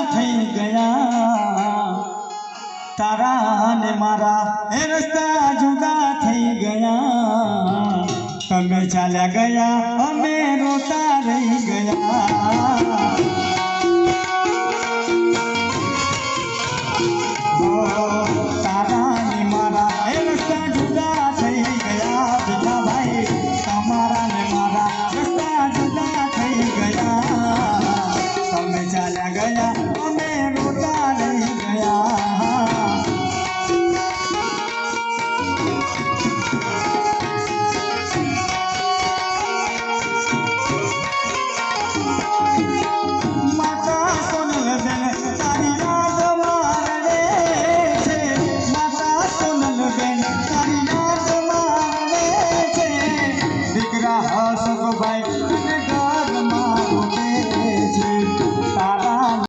થઈ ગયા તારા ને મારા એ રસ્તા જુદા થઈ ગયા તમે ચાલ્યા ગયા અમે રોતા રહી ગયા તારા ને મારા એ રસ્તા જુદા થઈ ગયા ભીખાભાઈ તમારા ને મારા રસ્તા જુદા થઈ ગયા તમે ચાલ્યા ગયા